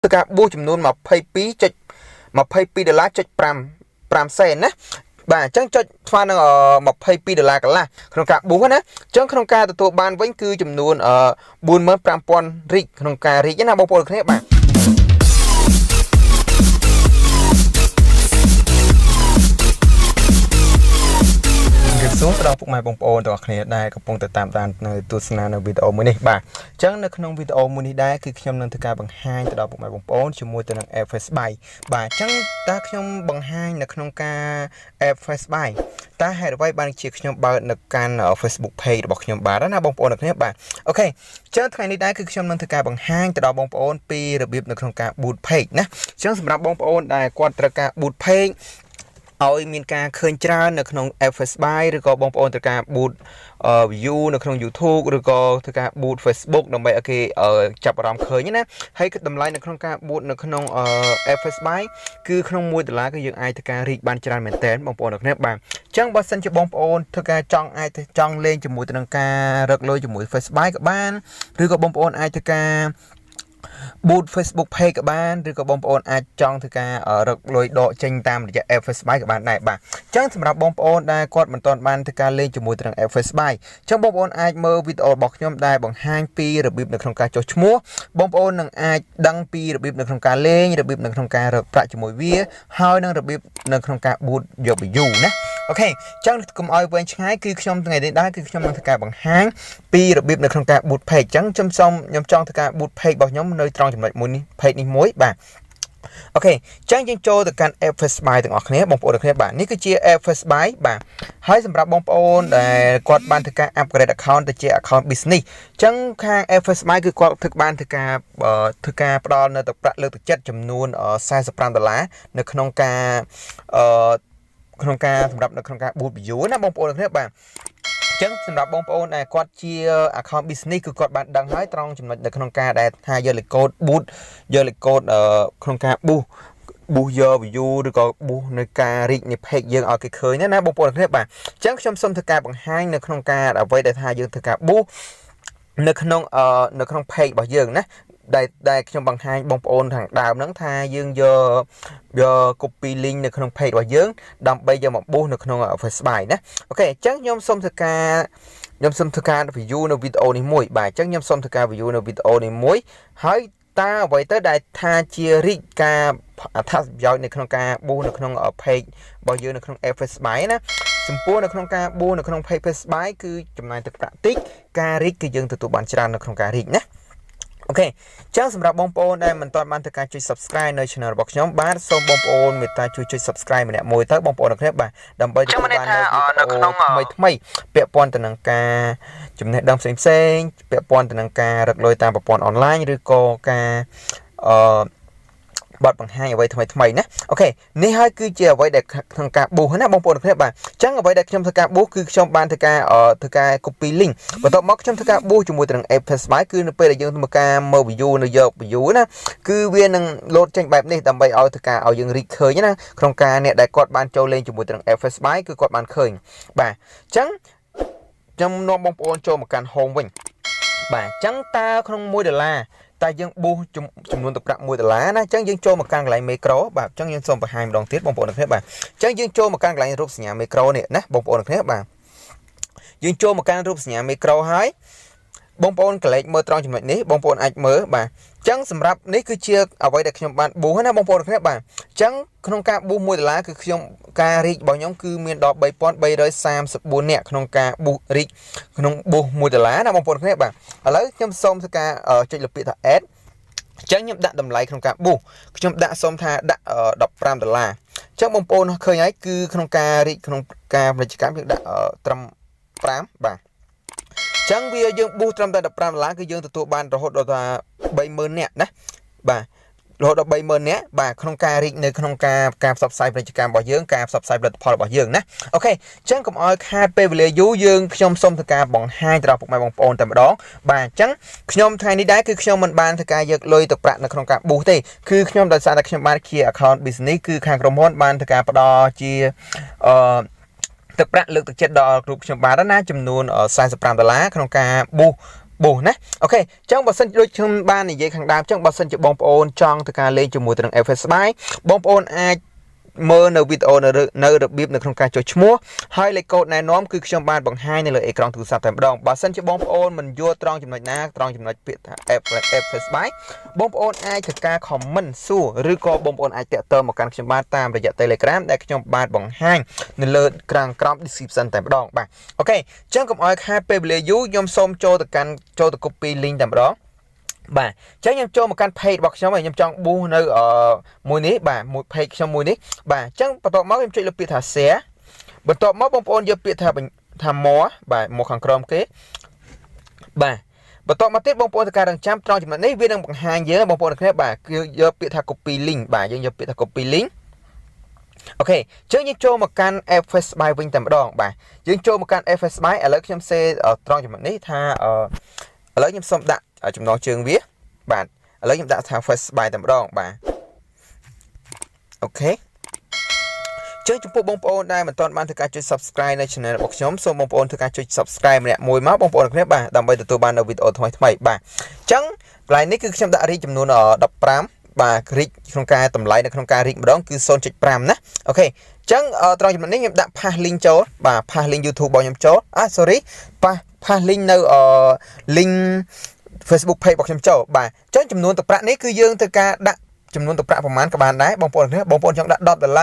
ធ្វើការបួសចំនួន$22.5 សេនណាបាទអញ្ចឹងចុចស្មើនឹង$22កន្លះក្នុងការបួសណាអញ្ចឹងក្នុងការទទួលបានវិញគឺចំនួន45,000រីកក្នុងការរីកណាបងប្អូនគ្នាបាទសួស្តីដល់ពុកម៉ែបងប្អូនទាំងអស់គ្នាដែលកំពុងតែតាមដាននៅទស្សនានៅវីដេអូមួយនេះបាទអញ្ចឹងនៅក្នុងវីដេអូមួយនេះដែរគឺខ្ញុំនឹងធ្វើការបង្ហាញទៅដល់ពុកម៉ែបងប្អូនជាមួយទៅនឹង App Facebay បាទអញ្ចឹងតើខ្ញុំបង្ហាញនៅក្នុងការ App Facebay តើហេតុអ្វីបានជាខ្ញុំបើកនៅកាន់ Facebook Page របស់ខ្ញុំបាទណាបងប្អូនទាំងគ្នាបាទអូខេអញ្ចឹងថ្ងៃនេះដែរគឺខ្ញុំនឹងធ្វើការបង្ហាញទៅដល់បងប្អូនពីរបៀបនៅក្នុងការ boot page ណាអញ្ចឹងសម្រាប់បងប្អូនដែលគាត់ត្រូវការ boot pageឲ្យមានការឃើញច្រើននៅក្នុង App Facebay ឬក៏បងប្អូនត្រូវការ boot view នៅក្នុង YouTube ឬក៏ត្រូវការ boot Facebook ដើម្បីឲ្យគេចាប់អារម្មណ៍ឃើញណាហើយតម្លៃនៅក្នុងការ boot នៅក្នុង App Facebay គឺក្នុង$1គឺយើងអាចធ្វើការ reach បានច្រើនមែនទែនបងប្អូនទាំងគ្នាបាទអញ្ចឹងបើសិនជាបងប្អូនធ្វើការចង់លេងជាមួយទៅនឹងការរកលុយជាមួយ Facebay ក៏បានឬក៏បងប្អូនអាចធ្វើការ boot Facebook page ក៏បានឬក៏បងប្អូនអាចចង់ធ្វើការរកលុយដកចេញតាមរយៈ App Facebay ក៏បានដែរបាទអញ្ចឹងសម្រាប់បងប្អូនដែលគាត់មិនទាន់បានធ្វើការលេងជាមួយទៅនឹង App Facebay អញ្ចឹងបងប្អូនអាចមើលវីដេអូរបស់ខ្ញុំដែលបង្ហាញពីរបៀបនៅក្នុងការចុះឈ្មោះបងប្អូននឹងអាចដឹងពីរបៀបនៅក្នុងការលេងរបៀបនៅក្នុងការរកប្រាក់ជាមួយវាហើយនឹងរបៀបនៅក្នុងការ boot យក view ណាអូខេអញ្ចឹងកុំឲ្យវែងឆ្ងាយគឺខ្ញុំថ្ងៃនេះដែរគឺខ្ញុំនឹងធ្វើការបង្ហាញពីរបៀបនៅក្នុងការ boot page អញ្ចឹងខ្ញុំចង់ធ្វើការ boot page របស់ខ្ញុំនៅត្រង់ចំណុចមួយនេះ page នេះមួយបាទអូខេអញ្ចឹងយើងចូលទៅកាន់ App Facebay ទាំងអស់គ្នាបងប្អូនទាំងគ្នាបាទនេះគឺជា App Facebay បាទហើយសម្រាប់បងប្អូនដែលគាត់បានធ្វើការ upgrade account ទៅជា account business អញ្ចឹងខាង App Facebay គឺគាត់បានធ្វើការផ្ដល់នៅទឹកប្រាក់លើកទឹកចិត្តចំនួន$45នៅក្នុងការសម្រាប់នៅក្នុងការ boot view ណាបងប្អូនទាំងគ្នាបាទអញ្ចឹងសម្រាប់បងប្អូនដែលគាត់ជា account business គឺគាត់បានដឹងហើយត្រង់ចំណុចនៅក្នុងការដែលថាយកលេខកូដ boot យកលេខកូដក្នុងការ boost យក view ឬក៏ boost នៅការ reach នៃ page យើងឲ្យគេឃើញណាបងប្អូនទាំងគ្នាបាទអញ្ចឹងខ្ញុំសូមធ្វើការបង្ហាញនៅក្នុងការអ្វីដែលថាយើងធ្វើការ boost នៅក្នុង page របស់យើងណាដែលខ្ញុំបង្ហាញបងប្អូនខាងដើមហ្នឹងថាយើងយក copy link នៅក្នុង page របស់យើងដើម្បីយកមក boost នៅក្នុង Facebay ណាអូខេអញ្ចឹងខ្ញុំសូមធ្វើការ review នៅវីដេអូនេះមួយបាទអញ្ចឹងខ្ញុំសូមធ្វើការ review នៅវីដេអូនេះមួយហើយតើអ្វីទៅដែលថាជា reach ការអត្ថប្រយោជន៍នៅក្នុងការ boost នៅក្នុង page របស់យើងនៅក្នុង App Facebay ណាចំពោះនៅក្នុងការ boost នៅក្នុង page Facebay គឺចំណាយទឹកប្រាក់តិចការ reach គឺយើងទទួលបានច្រើននៅក្នុងការ reach ណាអូខេអញ្ចឹងសម្រាប់បងប្អូនដែលមិនទាន់បានធ្វើការចុច Subscribe នៅ Channel របស់ខ្ញុំបាទសូមបងប្អូនមេត្តាជួយចុច Subscribe ម្នាក់មួយទៅបងប្អូនទាំងគ្នាបាទដើម្បីទទួលបាននៅថ្មីពាក់ព័ន្ធទៅនឹងការចំណេះដឹងផ្សេងៗពាក់ព័ន្ធទៅនឹងការរកលុយតាមប្រព័ន្ធអនឡាញឬក៏ការបទបង្ហាញអ្វីថ្មីណាអូខេនេះហើយគឺជាអ្វីដែលក្នុងការ boost ណាបងប្អូនទាំងគ្នាបាទអញ្ចឹងអ្វីដែលខ្ញុំធ្វើការ boost គឺខ្ញុំបានធ្វើការ copy link បន្ទាប់មកខ្ញុំធ្វើការ boost ជាមួយនឹង App Facebay គឺនៅពេលដែលយើងធ្វើការមើល view នៅយក view ណាគឺវានឹង load ចេញបែបនេះដើម្បីឲ្យធ្វើការឲ្យយើង reach ឃើញណាក្នុងការអ្នកដែលគាត់បានចូលលេងជាមួយនឹង App Facebay គឺគាត់បានឃើញបាទអញ្ចឹងខ្ញុំនាំបងប្អូនចូលមកកាន់ home វិញបាទអញ្ចឹងតើក្នុង$1តែយើង boost ចំនួនទឹកប្រាក់$1ណាអញ្ចឹងយើងចូលមកកាន់កន្លែងមេក្រូបាទអញ្ចឹងយើងសូមបង្ហាញម្ដងទៀតបងប្អូនទាំងគ្នាបាទអញ្ចឹងយើងចូលមកកាន់កន្លែងរូបសញ្ញាមេក្រូនេះណាបងប្អូនទាំងគ្នាបាទយើងចូលមកកាន់រូបសញ្ញាមេក្រូហើយបងប្អូនកលេចមើលត្រង់ចំណុចនេះបងប្អូនអាចមើលបាទអញ្ចឹងសម្រាប់នេះគឺជាអ្វីដែលខ្ញុំបាន boost ណាបងប្អូនទាំងគ្នាបាទអញ្ចឹងក្នុងការ boost $1គឺខ្ញុំការ reach របស់ខ្ញុំគឺមានដល់3334នាក់ក្នុងការ boost reach ក្នុង boost $1ណាបងប្អូនទាំងគ្នាបាទឥឡូវខ្ញុំសូមធ្វើការចុចលើពាក្យថា add អញ្ចឹងខ្ញុំដាក់តម្លៃក្នុងការ boost ខ្ញុំដាក់សូមថាដាក់$15អញ្ចឹងបងប្អូនឃើញហើយគឺក្នុងការ reach ក្នុងការពាណិជ្ជកម្មយើងដាក់ត្រឹម5បាទអញ្ចឹងវាយើង boost ត្រឹមតែ$15គឺយើងទទួលបានរហូតដល់ថា30,000នាក់ណាបាទរហូតដល់30,000នាក់បាទក្នុងការ reach នៅក្នុងការផ្សព្វផ្សាយពាណិជ្ជកម្មរបស់យើងការផ្សព្វផ្សាយផលិតផលរបស់យើងណាអូខេអញ្ចឹងកុំឲ្យខាតពេលវេលាយូរខ្ញុំសូមធ្វើការបង្ហាញទៅដល់ពុកម៉ែបងប្អូនតែម្ដងបាទអញ្ចឹងខ្ញុំថ្ងៃនេះដែរគឺខ្ញុំមិនបានធ្វើការយកលុយទឹកប្រាក់នៅក្នុងការ boost ទេគឺខ្ញុំដោយសារតែខ្ញុំបានជា account business គឺខាងក្រុមហ៊ុនបានធ្វើការផ្ដល់ជាទឹកប្រាក់លើកទឹកចិត្តដល់គ្រូខ្ញុំបាទណាចំនួន$45ក្នុងការ boost ប៊ូណាអូខេចឹងបើសិនដូចខ្ញុំបាននិយាយខាងដើមចឹងបើសិនជាបងប្អូនចង់ទៅការលេងជាមួយទៅនឹង App Facebay បងប្អូនអាចមើលនៅវីដេអូនៅរបៀបនៅក្នុងការចុចឈ្មោះហើយលេខកូដណែនាំគឺខ្ញុំបានបង្ហាញនៅលើអេក្រង់ទូរស័ព្ទតែម្ដងបើសិនជាបងប្អូនមិនយល់ត្រង់ចំណុចណាត្រង់ចំណុចពាក្យថា App Facebay បងប្អូនអាចធ្វើការ comment សួរឬក៏បងប្អូនអាចតាក់ទងមកកាន់ខ្ញុំបានតាមរយៈ Telegram ដែលខ្ញុំបានបង្ហាញនៅលើក្រោម description តែម្ដងបាទអូខេអញ្ចឹងកុំឲ្យខាតពេលវេលាយូរខ្ញុំសូមចូលទៅ copy link តែម្ដងបាទអញ្ចឹងខ្ញុំចូលមកកាន់ page របស់ខ្ញុំហើយខ្ញុំចង់ boost នៅមួយនេះបាទមួយ page ខ្ញុំមួយនេះបាទអញ្ចឹងបន្ទាប់មកខ្ញុំចុចលើពាក្យថា share បន្ទាប់មកបងប្អូនយកពាក្យថា more បាទ more ខាងក្រោមគេបាទបន្ទាប់មកទៀតបងប្អូនធ្វើការរងចាំត្រង់ចំណុចនេះវានឹងបង្ហាញយើងបងប្អូនទាំងគ្នាបាទគឺយកពាក្យថា copy link បាទយើងយកពាក្យថា copy link អូខេអញ្ចឹងយើងចូលមកកាន់ App Facebay វិញតែម្ដងបាទយើងចូលមកកាន់ App Facebay ឥឡូវខ្ញុំ share ត្រង់ចំណុចនេះថាឥឡូវខ្ញុំសូមដាក់ចំណងជើងវាបាទឥឡូវខ្ញុំដាក់ថា Facebay តែម្ដងបាទអូខេចឹងចំពោះបងប្អូនដែលមិនទាន់បានធ្វើការចុច Subscribe នៅ Channel របស់ខ្ញុំសូមបងប្អូនធ្វើការចុច Subscribe ម្នាក់មួយមកបងប្អូនគ្នាបាទដើម្បីទទួលបាននៅវីដេអូថ្មីៗបាទចឹងកន្លែងនេះគឺខ្ញុំដាក់រីកចំនួន15បាទរីកក្នុងការតម្លៃនៅក្នុងការរីកម្ដងគឺ 0.5 ណាអូខេចឹងត្រង់ចំណុចនេះខ្ញុំដាក់ pass link ចូលបាទ pass link YouTube របស់ខ្ញុំចូលsorry pass link នៅlink Facebook page របស់ខ្ញុំចូលបាទអញ្ចឹងចំនួនទឹកប្រាក់នេះគឺយើងត្រូវការដាក់ចំនួនទឹកប្រាក់ប្រមាណក៏បានដែរបងប្អូនគ្នាបងប្អូនចង់ដាក់$10 $1 $2 ឬ$50អ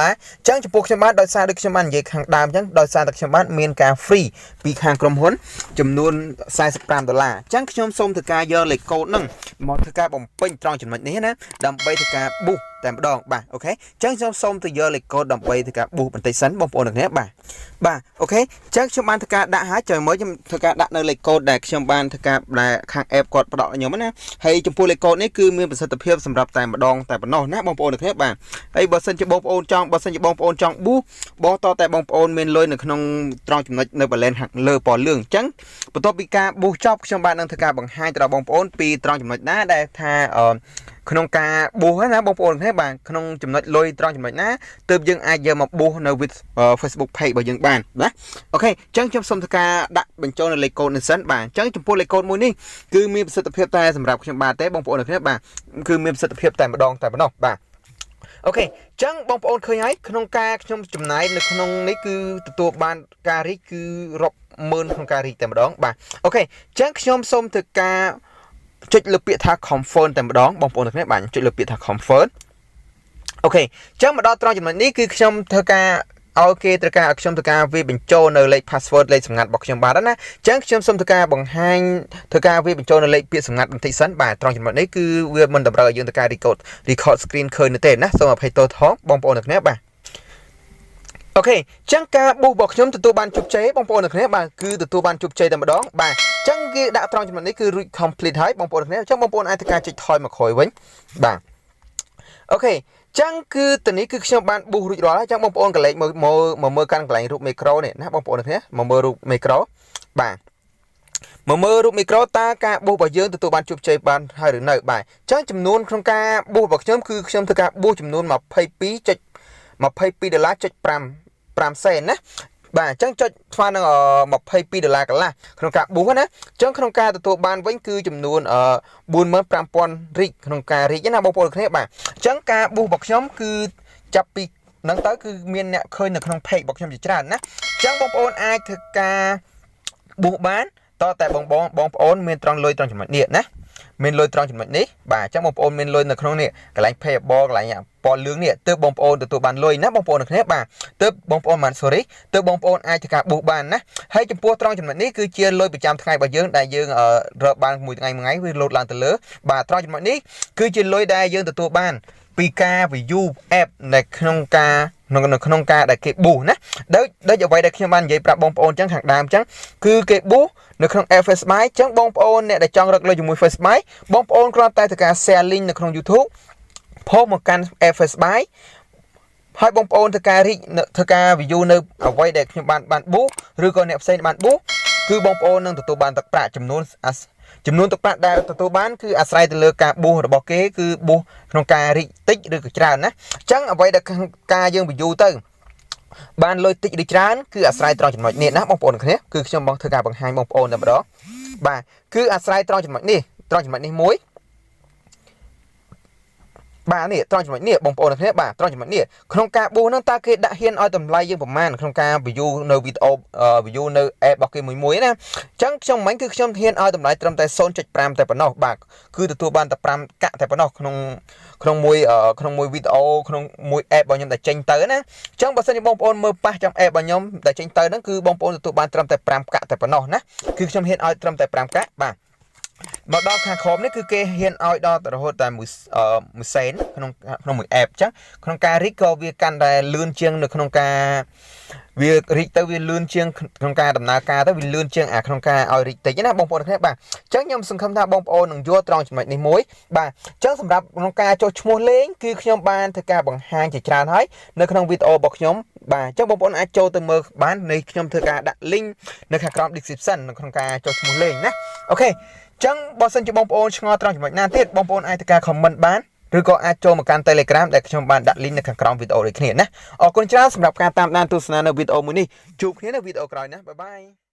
ញ្ចឹងចំពោះខ្ញុំបានដោយសារដូចខ្ញុំបាននិយាយខាងដើមអញ្ចឹងដោយសារតែខ្ញុំបានមានការ free ពីខាងក្រុមហ៊ុនចំនួន$45អញ្ចឹងខ្ញុំសូមធ្វើការយកលេខកូដហ្នឹងមកធ្វើការបំពេញត្រង់ចំណុចនេះណាដើម្បីធ្វើការ boost តែម្ដងបាទអូខេអញ្ចឹងខ្ញុំសូមទៅយកលេខកូដដើម្បីធ្វើការ boost បន្តិចសិនបងប្អូនទាំងគ្នាបាទអូខេអញ្ចឹងខ្ញុំបានធ្វើការដាក់ហើយចាំមើលខ្ញុំធ្វើការដាក់នៅលេខកូដដែលខ្ញុំបានធ្វើការដែលខាង app គាត់ផ្ដល់ខ្ញុំណាហើយចំពោះលេខកូដនេះគឺមានប្រសិទ្ធភាពសម្រាប់តែម្ដងតែប៉ុណ្ណោះណាបងប្អូនទាំងគ្នាបាទហើយបើសិនជាបងប្អូនចង់ boost បងតតែបងប្អូនមានលុយនៅក្នុងត្រង់ចំណុចនៅ balance ខាងលើពណ៌លឿងអញ្ចឹងបន្ទាប់ពីការ boost ចប់ខ្ញុំបាននឹងធ្វើការបង្ហាញទៅដល់បងប្អូនពីត្រង់ចំណុចណាដែលថាក្នុងការប៊ូសណាបងប្អូនគ្នាបាទក្នុងចំណុចលុយត្រង់ចំណុចណាទើបយើងអាចយកមកប៊ូសនៅ Facebook page របស់យើងបានណាអូខេអញ្ចឹងខ្ញុំសូមធ្វើការដាក់បញ្ចូលនៅលេខកូដនេះសិនបាទអញ្ចឹងចំពោះលេខកូដមួយនេះគឺមានប្រសិទ្ធភាពតែសម្រាប់ខ្ញុំបាទទេបងប្អូនគ្នាបាទគឺមានប្រសិទ្ធភាពតែម្ដងតែប៉ុណ្ណោះបាទអូខេអញ្ចឹងបងប្អូនឃើញហើយក្នុងការខ្ញុំចំណាយនៅក្នុងនេះគឺទទួលបានការរីកគឺរាប់ម៉ឺនក្នុងការរីកតែម្ដងបាទអូខេអញ្ចឹងខ្ញុំសូមធ្វើការចុចលើពាក្យថា confirm តែម្ដងបងប្អូនទាំងគ្នាបាទចុចលើពាក្យថា confirm អូខេអញ្ចឹងមកដល់ត្រង់ចំណុចនេះគឺខ្ញុំធ្វើការឲ្យគេត្រូវការឲ្យខ្ញុំធ្វើការវាបញ្ចូលនៅលេខ password លេខសម្ងាត់របស់ខ្ញុំបាទណាអញ្ចឹងខ្ញុំសូមធ្វើការបង្ហាញធ្វើការវាបញ្ចូលនៅលេខពាក្យសម្ងាត់បន្តិចសិនបាទត្រង់ចំណុចនេះគឺវាមិនតម្រូវឲ្យយើងធ្វើការ record screen ឃើញទេណាសូមអភ័យទោសថងបងប្អូនទាំងគ្នាបាទអូខេអញ្ចឹងការប៊ូសរបស់ខ្ញុំទទួលបានជោគជ័យបងប្អូនទាំងគ្នាបាទគឺទទួលបានជោគជ័យតែម្ដងបាទអញ្ចឹងគេដាក់ត្រង់ចំណុចនេះគឺរួច complete ហើយបងប្អូនទាំងគ្នាអញ្ចឹងបងប្អូនអាចធ្វើការចុចថយមកក្រោយវិញបាទអូខេអញ្ចឹងគឺទៅនេះគឺខ្ញុំបានប៊ូសរួចរាល់ហើយអញ្ចឹងបងប្អូនកន្លែងមើលកាន់កន្លែងរូបមីក្រូនេះណាបងប្អូនទាំងគ្នាមកមើលរូបមីក្រូបាទមកមើលរូបមីក្រូតើការប៊ូសរបស់យើងទទួលបានជោគជ័យបានហើយឬនៅបាទអញ្ចឹងចំនួនក្នុងការប៊ូសរបស់ខ្ញុំគឺខ្ញុំធ្វើការប៊ូសចំនួន$22.5 សេនណាបាទអញ្ចឹងចុចស្មើនឹង$22កន្លះក្នុងការប៊ូសណាអញ្ចឹងក្នុងការទទួលបានវិញគឺចំនួន45,000 រីកក្នុងការរីកណាបងប្អូនគ្នាបាទអញ្ចឹងការប៊ូសរបស់ខ្ញុំគឺចាប់ពីហ្នឹងទៅគឺមានអ្នកឃើញនៅក្នុង page របស់ខ្ញុំជាច្រើនណាអញ្ចឹងបងប្អូនអាចធ្វើការប៊ូសបានតតែបងប្អូនមានត្រង់លុយត្រង់ចំណុចនេះណាមានលុយត្រង់ចំណុចនេះបាទអញ្ចឹងបងប្អូនមានលុយនៅក្នុងនេះកន្លែង payable កន្លែងពណ៌លឿងនេះទើបបងប្អូនទទួលបានលុយណាបងប្អូនគ្នាបាទទើបបងប្អូនបាន sorry ទើបបងប្អូនអាចធ្វើការប៊ូសបានណាហើយចំពោះត្រង់ចំណុចនេះគឺជាលុយប្រចាំថ្ងៃរបស់យើងដែលយើងរកបានមួយថ្ងៃវាលោតឡើងទៅលើបាទត្រង់ចំណុចនេះគឺជាលុយដែលយើងទទួលបានពីការ view app នៅក្នុងការដែលគេប៊ូសណាដូចអ្វីដែលខ្ញុំបាននិយាយប្រាប់បងប្អូនអញ្ចឹងខាងដើមអញ្ចឹងគឺគេប៊ូសនៅក្នុង App Facebay អញ្ចឹងបងប្អូនអ្នកដែលចង់រកលុយជាមួយ Facebay បងប្អូនគ្រាន់តែធ្វើការ share link នៅក្នុង YouTube ផុសមកកាន់ App Facebay ហើយបងប្អូនធ្វើការ view នៅអ្វីដែលខ្ញុំបានប៊ូសឬក៏អ្នកផ្សេងបានប៊ូសគឺបងប្អូននឹងទទួលបានទឹកប្រាក់ចំនួនទឹកប្រាក់ដែលទទួលបានគឺអាស្រ័យទៅលើការប៊ូសរបស់គេគឺប៊ូសក្នុងការរីកតិចឬក៏ច្រើនណាអញ្ចឹងអ្វីដែលការយើង view ទៅ បានលុយតិចឬច្រើនគឺអាស្រ័យត្រង់ចំណុចនេះណាបងប្អូនគ្នាគឺខ្ញុំបងធ្វើការបង្ហាញបងប្អូនតែម្ដងបាទគឺអាស្រ័យត្រង់ចំណុចនេះមួយបាទនេះត្រង់ចំណុចនេះបងប្អូនគ្នាបាទត្រង់ចំណុចនេះក្នុងការប៊ូហ្នឹងតើគេដាក់ហ៊ានឲ្យតម្លៃយើងប្រមាណក្នុងការ view នៅវីដេអូ view នៅ app របស់គេមួយណាអញ្ចឹងខ្ញុំមិញគឺខ្ញុំហ៊ានឲ្យតម្លៃត្រឹមតែ 0.5 តែប៉ុណ្ណោះបាទគឺទទួលបានតែ5កាក់តែប៉ុណ្ណោះក្នុងមួយវីដេអូក្នុងមួយ app របស់ខ្ញុំដែលចេញទៅណាអញ្ចឹងបើសិនជាបងប្អូនមើលប៉ះចំ app របស់ខ្ញុំដែលចេញទៅហ្នឹងគឺបងប្អូនទទួលបានត្រឹមតែ5កាក់តែប៉ុណ្ណោះណាគឺខ្ញុំហ៊ានឲ្យត្រឹមតែ5កាក់បាទមកដល់ខាងក្រោមនេះគឺគេហ៊ានឲ្យដល់រហូតតែមួយសែនក្នុងមួយ app ចឹងក្នុងការ read ក៏វាកាន់តែលឿនជាងនៅក្នុងការវា read ទៅវាលឿនជាងក្នុងការដំណើរការទៅវាលឿនជាងអាក្នុងការឲ្យ read តិចណាបងប្អូនគ្នាបាទអញ្ចឹងខ្ញុំសង្ឃឹមថាបងប្អូននឹងយល់ត្រង់ចំណុចនេះមួយបាទអញ្ចឹងសម្រាប់ក្នុងការចុះឈ្មោះលេងគឺខ្ញុំបានធ្វើការបង្ហាញជាច្រើនហើយនៅក្នុងវីដេអូរបស់ខ្ញុំបាទអញ្ចឹងបងប្អូនអាចចូលទៅមើលបាននៃខ្ញុំធ្វើការដាក់ link នៅខាងក្រោម description នៅក្នុងការចុះឈ្មោះលេងណាអូខេចឹងបើសិនជាបងប្អូនឆ្ងល់ត្រង់ចំណុចណាទៀតបងប្អូនអាចធ្វើការ comment បានឬក៏អាចចូលមកកាន់ Telegram ដែលខ្ញុំបានដាក់ link នៅខាងក្រោមវីដេអូដូចគ្នាណាអរគុណច្រើនសម្រាប់ការតាមដានទស្សនានៅវីដេអូមួយនេះជួបគ្នានៅវីដេអូក្រោយណាបាយបាយ